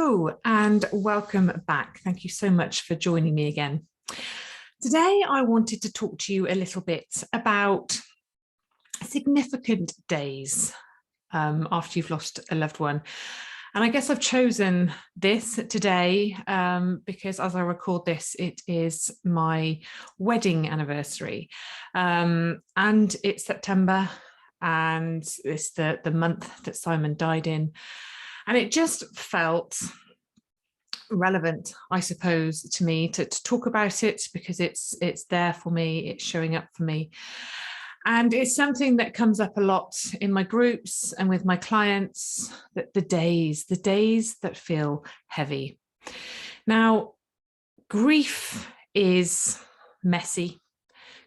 Hello and welcome back. Thank you so much for joining me again. Today, I wanted to talk to you a little bit about significant days after you've lost a loved one. And I guess I've chosen this today because as I record this, it is my wedding anniversary. And it's September and it's the month that Simon died in. And it just felt relevant, I suppose, to me to talk about it because it's there for me, it's showing up for me. And it's something that comes up a lot in my groups and with my clients, that the days that feel heavy. Now, grief is messy,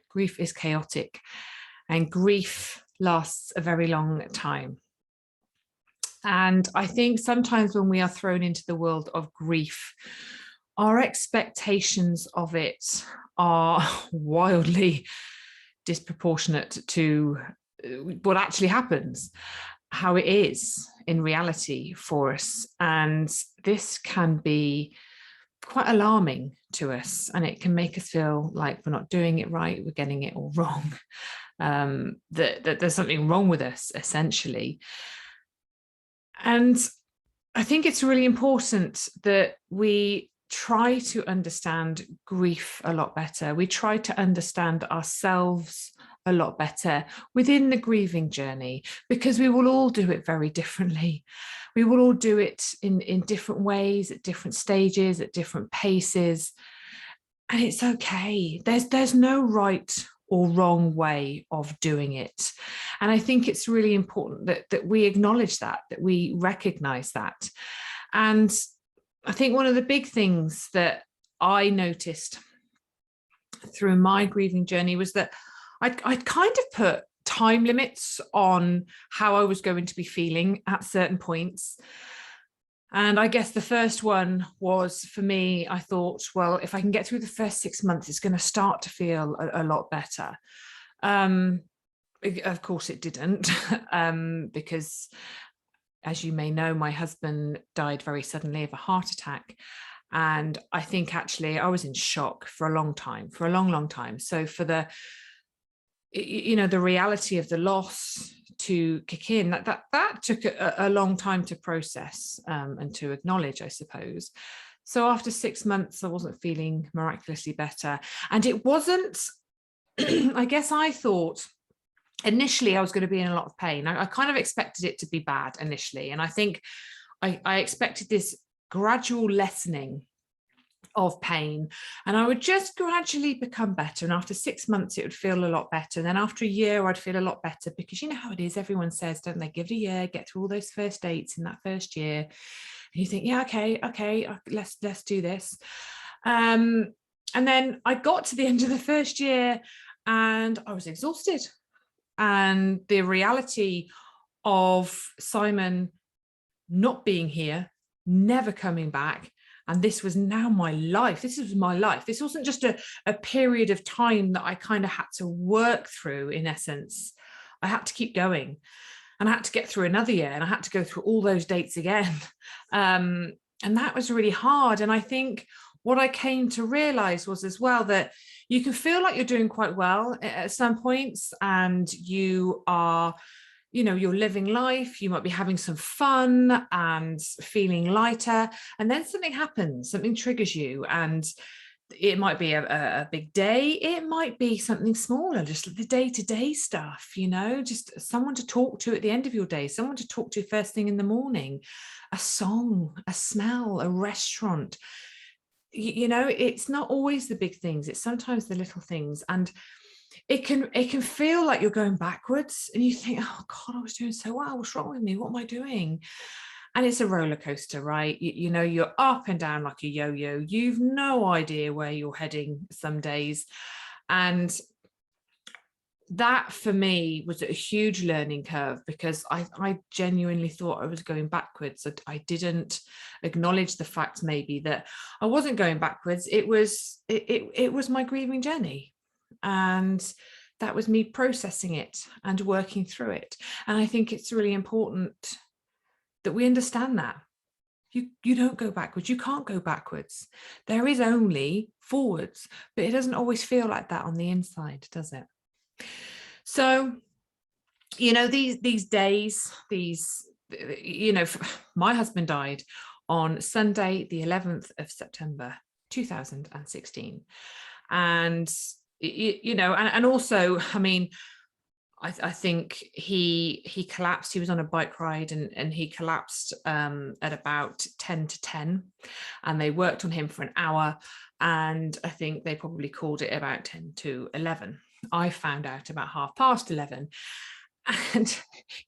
grief is chaotic, and grief lasts a very long time. And I think sometimes when we are thrown into the world of grief, our expectations of it are wildly disproportionate to what actually happens, how it is in reality for us. And this can be quite alarming to us, and it can make us feel like we're not doing it right, we're getting it all wrong, that there's something wrong with us, essentially. And I think it's really important that we try to understand grief a lot better. We try to understand ourselves a lot better within the grieving journey, because we will all do it very differently. We will all do it in different ways, at different stages, at different paces. And it's okay. There's no right or wrong way of doing it. And I think it's really important that we acknowledge that we recognize that. And I think one of the big things that I noticed through my grieving journey was that I'd kind of put time limits on how I was going to be feeling at certain points. And I guess the first one was, for me, I thought, well, if I can get through the first 6 months, it's going to start to feel a lot better. Of course, it didn't, because, as you may know, my husband died very suddenly of a heart attack. And I think actually I was in shock for a long time, for a long time. So for the reality of the loss to kick in, that took a long time to process and to acknowledge, I suppose. So after 6 months, I wasn't feeling miraculously better. And it wasn't, I guess I thought initially I was going to be in a lot of pain. I kind of expected it to be bad initially. And I think I expected this gradual lessening of pain, and I would just gradually become better. And after 6 months, it would feel a lot better. And then after a year, I'd feel a lot better, because you know how it is. Everyone says, don't they, give it a year, get through all those first dates in that first year. And you think, yeah, okay, let's do this. And then I got to the end of the first year and I was exhausted. And the reality of Simon not being here, never coming back, and this was now my life. This was my life. This wasn't just a period of time that I kind of had to work through, in essence. I had to keep going, and I had to get through another year, and I had to go through all those dates again. And that was really hard. And I think what I came to realize was as well that you can feel like you're doing quite well at some points, and you are, you're living life, you might be having some fun and feeling lighter, and then something happens, something triggers you, and it might be a big day, it might be something smaller, just the day-to-day stuff, just someone to talk to at the end of your day, someone to talk to first thing in the morning, a song, a smell, a restaurant. It's not always the big things, it's sometimes the little things. And it can feel like you're going backwards, and you think, oh God, I was doing so well, what's wrong with me, what am I doing? And it's a roller coaster, right? You're up and down like a yo-yo. You've no idea where you're heading some days. And that for me was a huge learning curve, because I genuinely thought I was going backwards. I didn't acknowledge the fact maybe that I wasn't going backwards. It was my grieving journey, and that was me processing it and working through it. And I think it's really important that we understand that. You don't go backwards. You can't go backwards. There is only forwards, but it doesn't always feel like that on the inside, does it? So, you know, these days, you know, my husband died on Sunday, the 11th of September, 2016. And, you know, and also, I mean, I think he collapsed. He was on a bike ride and he collapsed at about 10 to 10, and they worked on him for an hour. And I think they probably called it about 10 to 11. I found out about 11:30. And,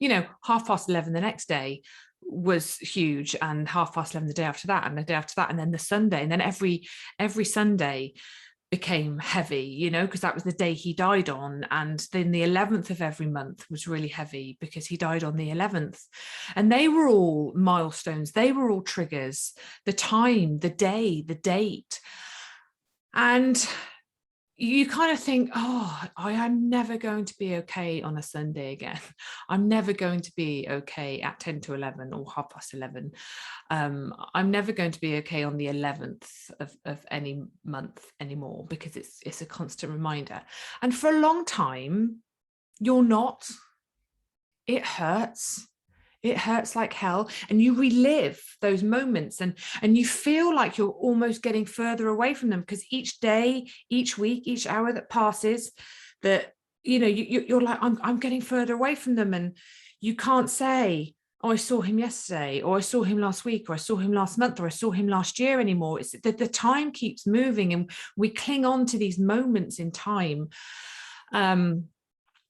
you know, 11:30 the next day was huge, and 11:30 the day after that, and the day after that, and then the Sunday, and then every Sunday became heavy, you know, because that was the day he died on. And then the 11th of every month was really heavy because he died on the 11th. And they were all milestones. They were all triggers, the time, the day, the date. And you kind of think, oh, I am never going to be okay on a Sunday again. I'm never going to be okay at 10 to 11 or 11:30. I'm never going to be okay on the 11th of any month anymore, because it's a constant reminder. And for a long time, you're not. It hurts. It hurts like hell, and you relive those moments, and you feel like you're almost getting further away from them, because each day, each week, each hour that passes, that, you know, you're like, I'm getting further away from them. And you can't say, oh, I saw him yesterday, or I saw him last week, or I saw him last month, or I saw him last year anymore. It's that the time keeps moving, and we cling on to these moments in time. And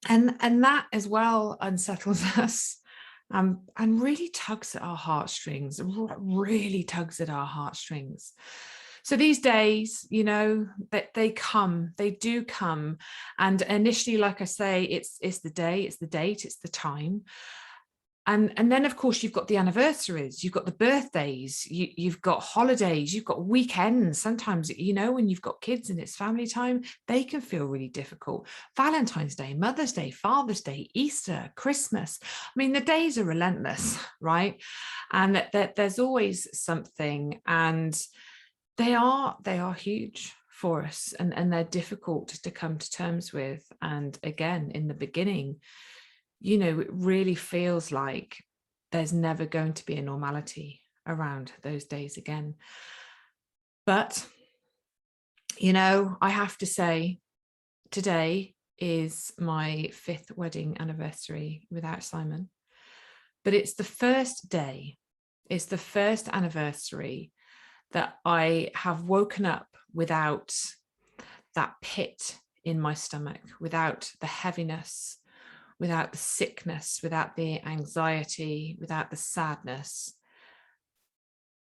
that as well unsettles us. And really tugs at our heartstrings, really tugs at our heartstrings. So these days, you know, that they do come. And initially, like I say, it's the day, it's the date, it's the time. And then, of course, you've got the anniversaries, you've got the birthdays, you've got holidays, you've got weekends. Sometimes, you know, when you've got kids and it's family time, they can feel really difficult. Valentine's Day, Mother's Day, Father's Day, Easter, Christmas. I mean, the days are relentless, right? And that there's always something, and they are huge for us, and they're difficult to come to terms with. And again, in the beginning, you know, it really feels like there's never going to be a normality around those days again. But, you know, I have to say, today is my 5th wedding anniversary without Simon. But it's the first day, it's the first anniversary that I have woken up without that pit in my stomach, without the heaviness, without the sickness, without the anxiety, without the sadness.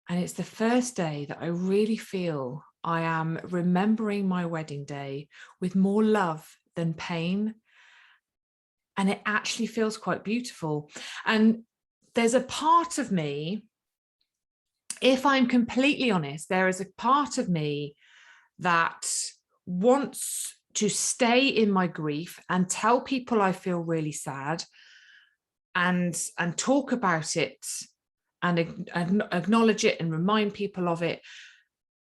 And it's the first day that I really feel I am remembering my wedding day with more love than pain. And it actually feels quite beautiful. And there's a part of me, if I'm completely honest, there is a part of me that wants to stay in my grief and tell people I feel really sad, and talk about it, and acknowledge it and remind people of it,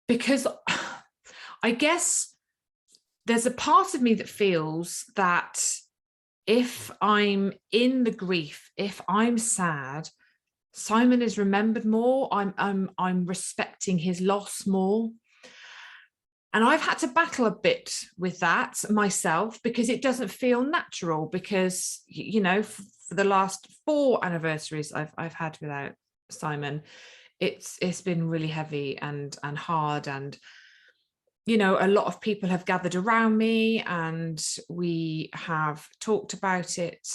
because I guess there's a part of me that feels that if I'm in the grief, if I'm sad, Simon is remembered more. I'm respecting his loss more. And I've had to battle a bit with that myself, because it doesn't feel natural, because, you know, for the last 4 anniversaries I've had without Simon, it's been really heavy and hard. And, you know, a lot of people have gathered around me and we have talked about it.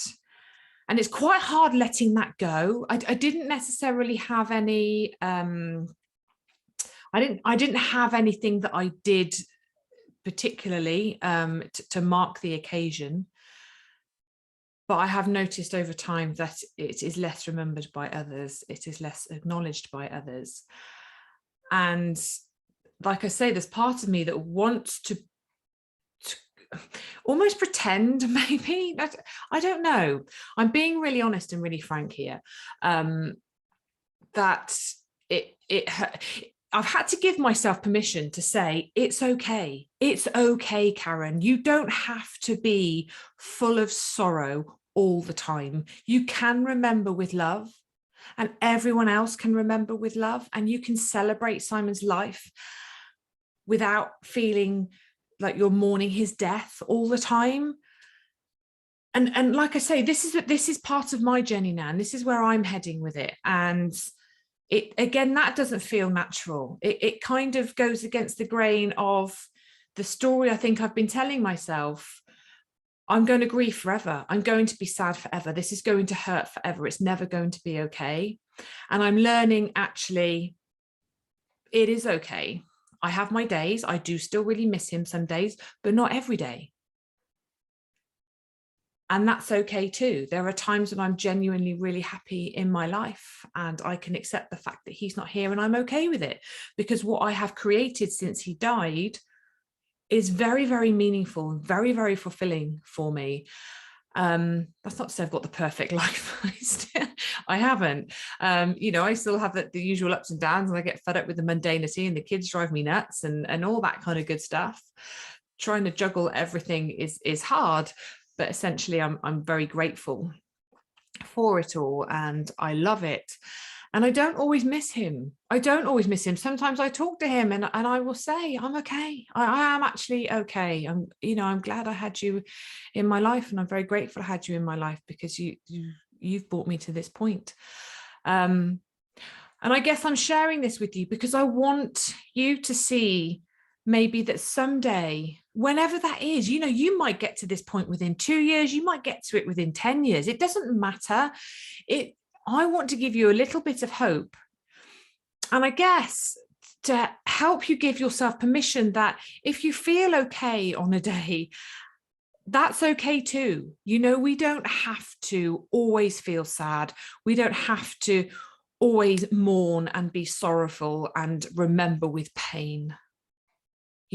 And it's quite hard letting that go. I didn't necessarily have any I didn't have anything that I did particularly to mark the occasion, but I have noticed over time that it is less remembered by others. It is less acknowledged by others. And like I say, there's part of me that wants to almost pretend, maybe, I don't know. I'm being really honest and really frank here, that I've had to give myself permission to say, it's okay. It's okay, Karen. You don't have to be full of sorrow all the time. You can remember with love, and everyone else can remember with love, and you can celebrate Simon's life without feeling like you're mourning his death all the time. And like I say, this is part of my journey now, and this is where I'm heading with it. And it, again, that doesn't feel natural. It kind of goes against the grain of the story I think I've been telling myself. I'm going to grieve forever. I'm going to be sad forever. This is going to hurt forever. It's never going to be okay. And I'm learning, actually, it is okay. I have my days. I do still really miss him some days, but not every day. And that's okay too. There are times when I'm genuinely really happy in my life, and I can accept the fact that he's not here, and I'm okay with it, because what I have created since he died is very, very meaningful and very, very fulfilling for me. That's not to say I've got the perfect life. I haven't. I still have the usual ups and downs, and I get fed up with the mundanity, and the kids drive me nuts, and all that kind of good stuff. Trying to juggle everything is hard. But essentially, I'm very grateful for it all, and I love it. And I don't always miss him. Sometimes I talk to him, and I will say, I'm okay. I am actually okay. I'm glad I had you in my life, and I'm very grateful I had you in my life, because you've brought me to this point. And I guess I'm sharing this with you because I want you to see maybe that someday, whenever that is, you might get to this point within 2 years, you might get to it within 10 years. It doesn't matter. I want to give you a little bit of hope. And I guess to help you give yourself permission that if you feel okay on a day, that's okay too. We don't have to always feel sad. We don't have to always mourn and be sorrowful and remember with pain.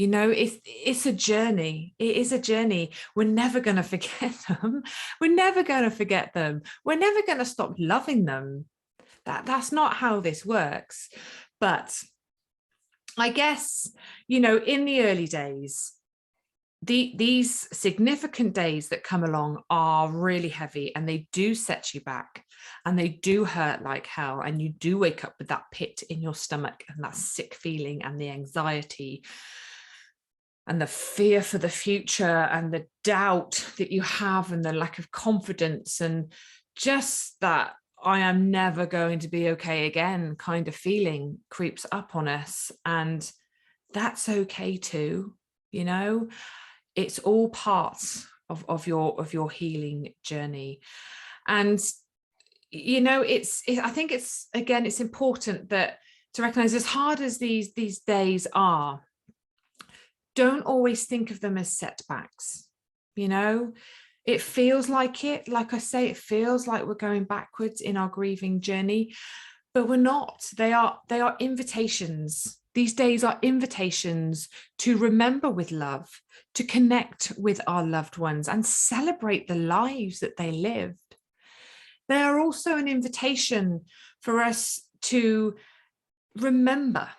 It's a journey. It is a journey. We're never going to forget them. We're never going to forget them. We're never going to stop loving them. That's not how this works. But I guess, in the early days, these significant days that come along are really heavy, and they do set you back, and they do hurt like hell. And you do wake up with that pit in your stomach, and that sick feeling, and the anxiety, and the fear for the future, and the doubt that you have, and the lack of confidence, and just that I am never going to be okay again kind of feeling creeps up on us. And that's okay too. It's all parts of your healing journey. And I think it's important that to recognize, as hard as these days are, don't always think of them as setbacks. It feels like it. Like I say, it feels like we're going backwards in our grieving journey, but we're not. They are invitations. These days are invitations to remember with love, to connect with our loved ones, and celebrate the lives that they lived. They are also an invitation for us to remember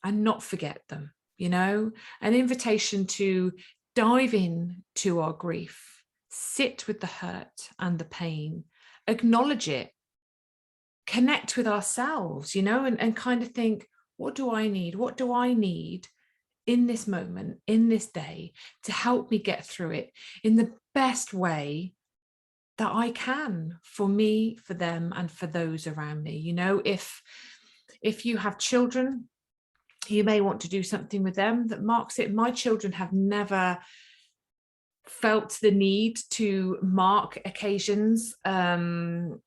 and not forget them. An invitation to dive in to our grief, sit with the hurt and the pain, acknowledge it, connect with ourselves, and kind of think, what do I need? What do I need in this moment, in this day, to help me get through it in the best way that I can, for me, for them, and for those around me? If you have children, you may want to do something with them that marks it. My children have never felt the need to mark occasions. On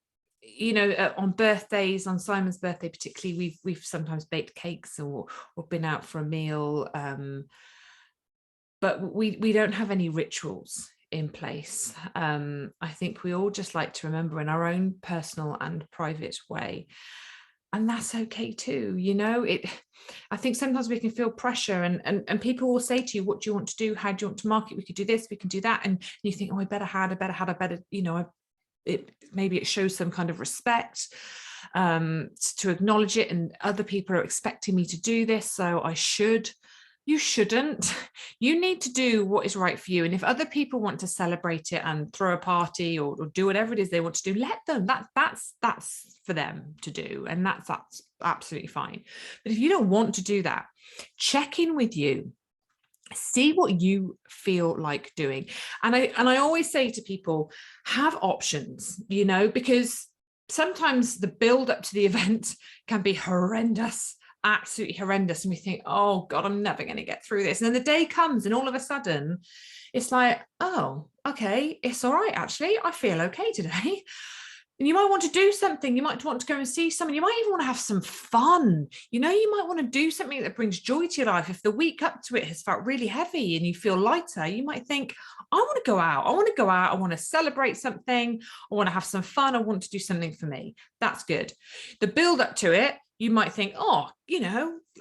birthdays, on Simon's birthday particularly, we've sometimes baked cakes or been out for a meal, but we don't have any rituals in place. I think we all just like to remember in our own personal and private way. And that's okay too. I think sometimes we can feel pressure, and people will say to you, what do you want to do? How do you want to mark it? We could do this, we can do that. And you think, oh, I better, maybe it shows some kind of respect. to acknowledge it, and other people are expecting me to do this, so I should. You shouldn't. You need to do what is right for you. And if other people want to celebrate it and throw a party or do whatever it is they want to do, let them. That's for them to do, and that's absolutely fine. But if you don't want to do that, check in with you. See what you feel like doing. And I always say to people, have options, because sometimes the build up to the event can be horrendous, absolutely horrendous. And we think, oh God, I'm never going to get through this. And then the day comes and all of a sudden it's like, oh, okay, it's all right. Actually, I feel okay today. And you might want to do something. You might want to go and see someone. You might even want to have some fun. You might want to do something that brings joy to your life. If the week up to it has felt really heavy and you feel lighter, you might think, I want to go out. I want to go out. I want to celebrate something. I want to have some fun. I want to do something for me. That's good. The build up to it, you might think, oh,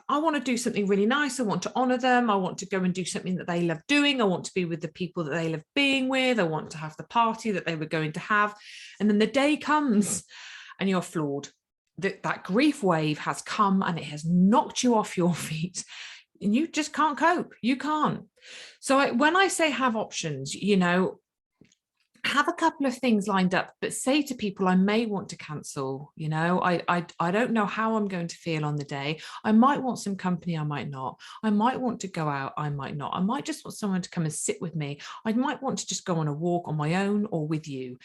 I want to do something really nice. I want to honor them. I want to go and do something that they love doing. I want to be with the people that they love being with. I want to have the party that they were going to have. And then the day comes and you're floored. That grief wave has come and it has knocked you off your feet and you just can't cope. You can't. So when I say have options, have a couple of things lined up, but say to people, I may want to cancel. I don't know how I'm going to feel on the day. I might want some company, I might not. I might want to go out, I might not. I might just want someone to come and sit with me. I might want to just go on a walk on my own or with you.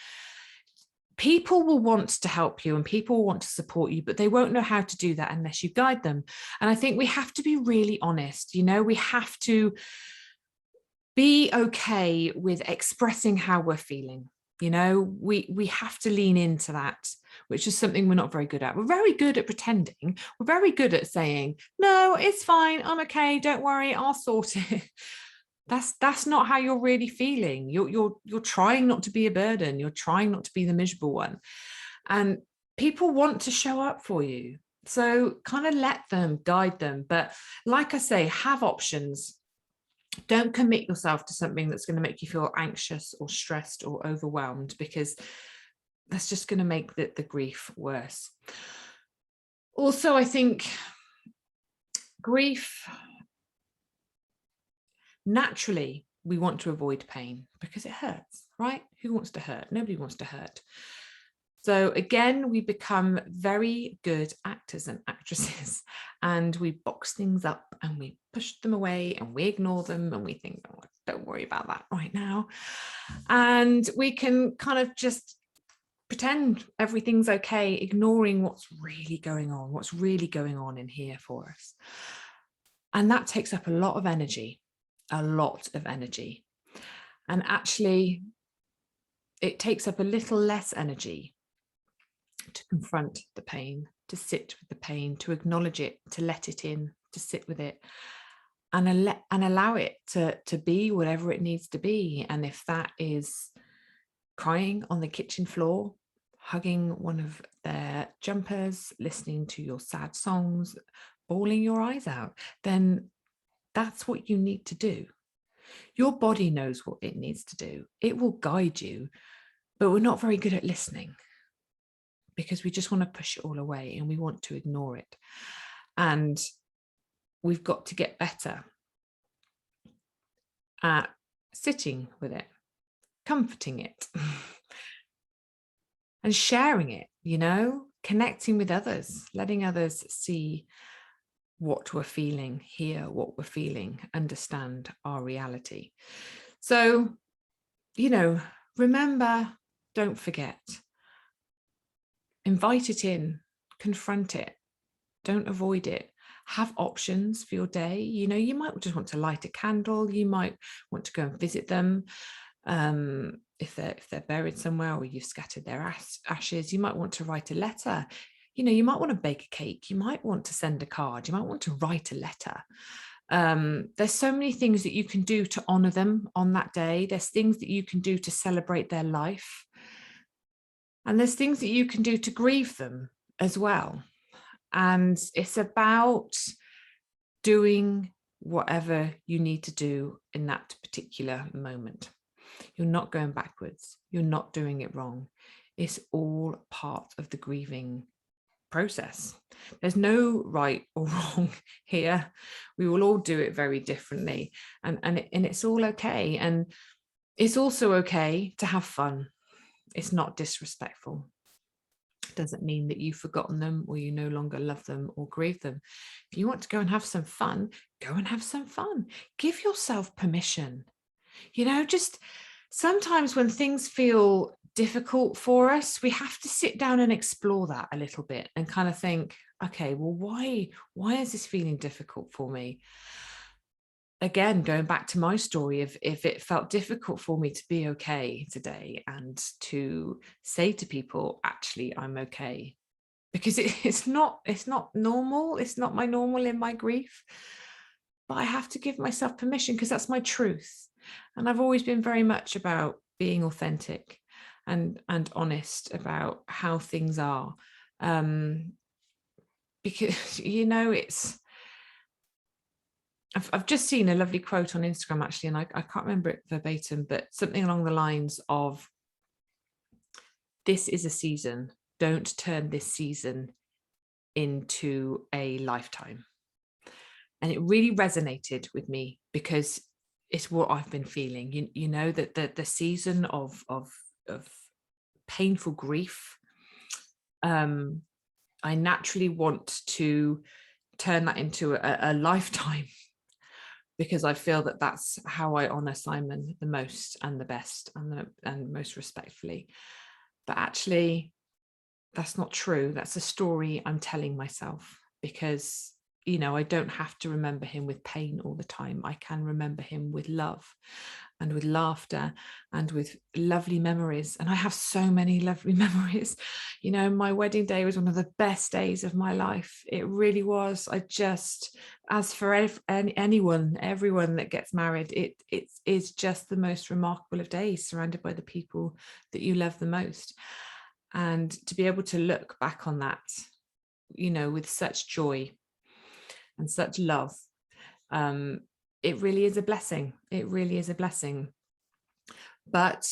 People will want to help you and people will want to support you, but they won't know how to do that unless you guide them. And I think we have to be really honest. We have to be okay with expressing how we're feeling. We have to lean into that, which is something we're not very good at. We're very good at pretending. We're very good at saying, no, it's fine. I'm okay. Don't worry. I'll sort it. That's not how you're really feeling. You're trying not to be a burden. You're trying not to be the miserable one. And people want to show up for you. So kind of let them, guide them. But like I say, have options. Don't commit yourself to something that's going to make you feel anxious or stressed or overwhelmed, because that's just going to make the grief worse. Also, I think grief, naturally, we want to avoid pain because it hurts, right? Who wants to hurt? Nobody wants to hurt. So again, we become very good actors and actresses, and we box things up and we push them away and we ignore them and we think, oh, don't worry about that right now. And we can kind of just pretend everything's okay, ignoring what's really going on in here for us. And that takes up a lot of energy. And actually, it takes up a little less energy to confront the pain, to sit with the pain, to acknowledge it, to let it in, to sit with it, and allow it to be whatever it needs to be. And if that is crying on the kitchen floor, hugging one of their jumpers, listening to your sad songs, bawling your eyes out, then that's what you need to do. Your body knows what it needs to do. It will guide you, but we're not very good at listening, because we just want to push it all away and we want to ignore it. And we've got to get better at sitting with it, comforting it, and sharing it, connecting with others, letting others see what we're feeling, hear what we're feeling, understand our reality. So, remember, don't forget. Invite it in, confront it, don't avoid it. Have options for your day. You might just want to light a candle. You might want to go and visit them. If they're buried somewhere or you've scattered their ashes, you might want to write a letter. You might want to bake a cake. You might want to send a card. You might want to write a letter. There's so many things that you can do to honor them on that day. There's things that you can do to celebrate their life. And there's things that you can do to grieve them as well. And it's about doing whatever you need to do in that particular moment. You're not going backwards. You're not doing it wrong. It's all part of the grieving process. There's no right or wrong here. We will all do it very differently, and it's all okay. And it's also okay to have fun. It's not disrespectful. It doesn't mean that you've forgotten them or you no longer love them or grieve them. If you want to go and have some fun, go and have some fun. Give yourself permission. Just sometimes when things feel difficult for us, we have to sit down and explore that a little bit and kind of think, okay, well, why is this feeling difficult for me? Again, going back to my story, if it felt difficult for me to be okay today and to say to people, actually, I'm okay, because it's not normal. It's not my normal in my grief, but I have to give myself permission because that's my truth. And I've always been very much about being authentic and honest about how things are. Because, I've just seen a lovely quote on Instagram, actually, and I can't remember it verbatim, but something along the lines of, this is a season. Don't turn this season into a lifetime. And it really resonated with me because it's what I've been feeling. That the season of painful grief, I naturally want to turn that into a lifetime, because I feel that that's how I honor Simon the most and the best and most respectfully. But actually, that's not true. That's a story I'm telling myself, because I don't have to remember him with pain all the time. I can remember him with love and with laughter and with lovely memories. And I have so many lovely memories. My wedding day was one of the best days of my life. It really was. As for everyone that gets married, it is just the most remarkable of days, surrounded by the people that you love the most. And to be able to look back on that, with such joy and such love, it really is a blessing. It really is a blessing. But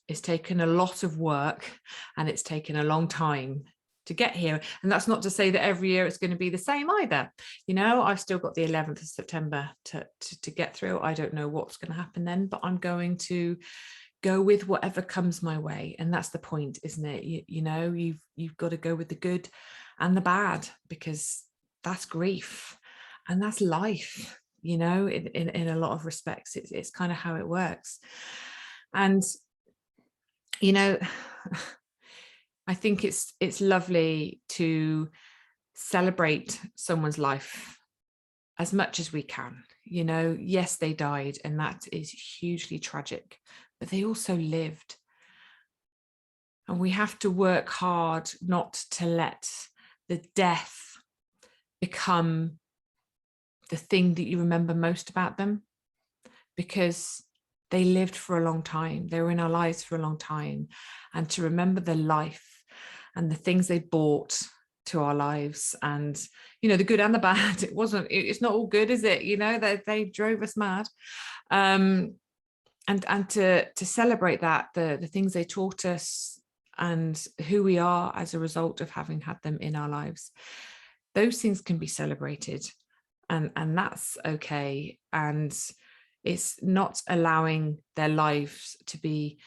it's taken a lot of work and it's taken a long time to get here. And that's not to say that every year it's going to be the same either. I've still got the 11th of September to get through. I don't know what's going to happen then, but I'm going to go with whatever comes my way. And that's the point, isn't it? You've got to go with the good and the bad, because that's grief and that's life. In a lot of respects, it's kind of how it works. And I think it's lovely to celebrate someone's life as much as we can. Yes, they died, and that is hugely tragic, but they also lived. And we have to work hard not to let the death become the thing that you remember most about them, because they lived for a long time. They were in our lives for a long time. And to remember the life and the things they brought to our lives, and the good and the bad. It's not all good, is it? They drove us mad. And to celebrate that, the things they taught us and who we are as a result of having had them in our lives, those things can be celebrated, and that's okay. And it's not allowing their lives to be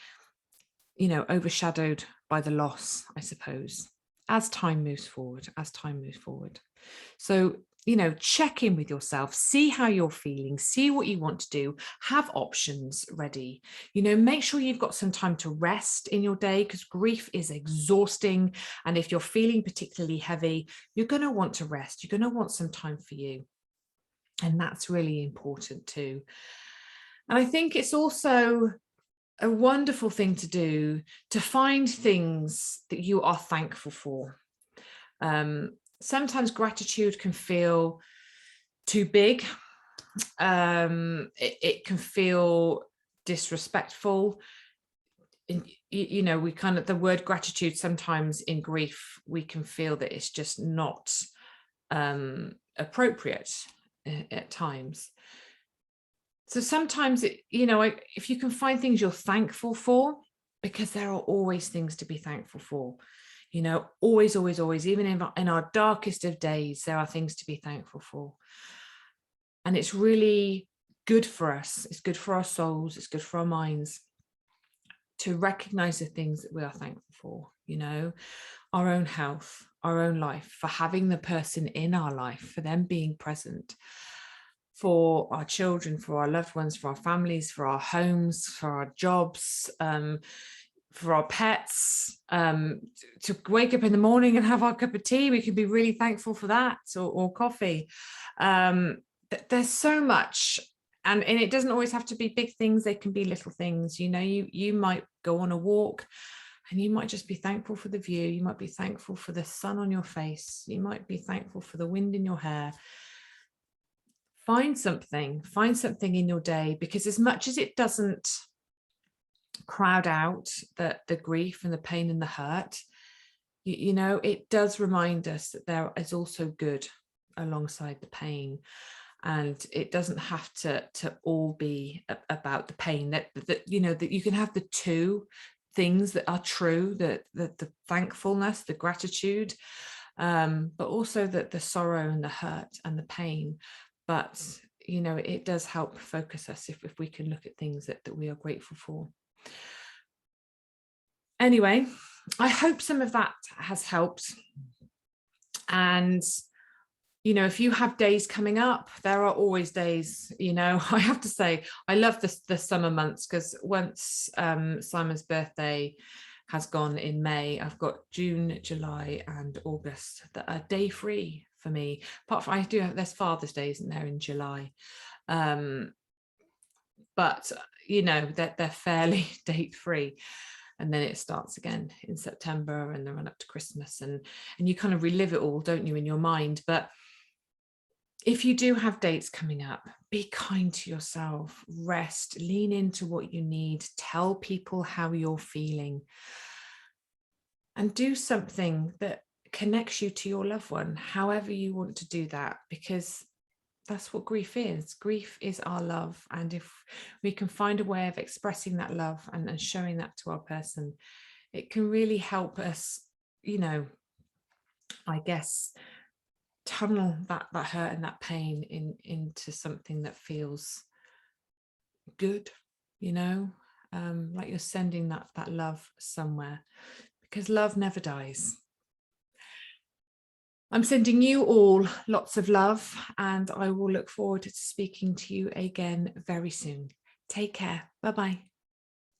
overshadowed by the loss, I suppose, as time moves forward. So check in with yourself, see how you're feeling, see what you want to do, have options ready. Make sure you've got some time to rest in your day, because grief is exhausting. And if you're feeling particularly heavy, you're going to want to rest. You're going to want some time for you. And that's really important too. And I think it's also a wonderful thing to do to find things that you are thankful for. Sometimes gratitude can feel too big. It can feel disrespectful. We kind of, the word gratitude, sometimes in grief, we can feel that it's just not appropriate at times. So sometimes, if you can find things you're thankful for, because there are always things to be thankful for. You know, always, always, always, even in our darkest of days, there are things to be thankful for. And it's really good for us. It's good for our souls. It's good for our minds to recognize the things that we are thankful for, you know, our own health, our own life, for having the person in our life, for them being present, for our children, for our loved ones, for our families, for our homes, for our jobs, for our pets, to wake up in the morning and have our cup of tea. We can be really thankful for that, or coffee. There's so much. And it doesn't always have to be big things. They can be little things. You know, you might go on a walk and you might just be thankful for the view. You might be thankful for the sun on your face. You might be thankful for the wind in your hair. Find something in your day, because as much as it doesn't crowd out the grief and the pain and the hurt, you know, it does remind us that there is also good alongside the pain. And it doesn't have to all be about the pain. That you know, that you can have the two things that are true, the thankfulness, the gratitude, but also the sorrow and the hurt and the pain. But you know, it does help focus us if we can look at things that we are grateful for. Anyway, I hope some of that has helped. And you know, if you have days coming up, there are always days, you know, I have to say, I love the summer months, because once Simon's birthday has gone in May, I've got June, July and August that are day free for me. Apart from, there's Father's Day, isn't there, in July? But, you know, they're fairly date free. And then it starts again in September and the run up to Christmas, and you kind of relive it all, don't you, in your mind? But if you do have dates coming up, be kind to yourself, rest, lean into what you need, tell people how you're feeling, and do something that connects you to your loved one, however you want to do that, because that's what grief is. Grief is our love. And if we can find a way of expressing that love and showing that to our person, it can really help us, you know, I guess, tunnel that hurt and that pain into something that feels good, you know, like you're sending that love somewhere, because love never dies. I'm sending you all lots of love, and I will look forward to speaking to you again very soon. Take care. Bye-bye.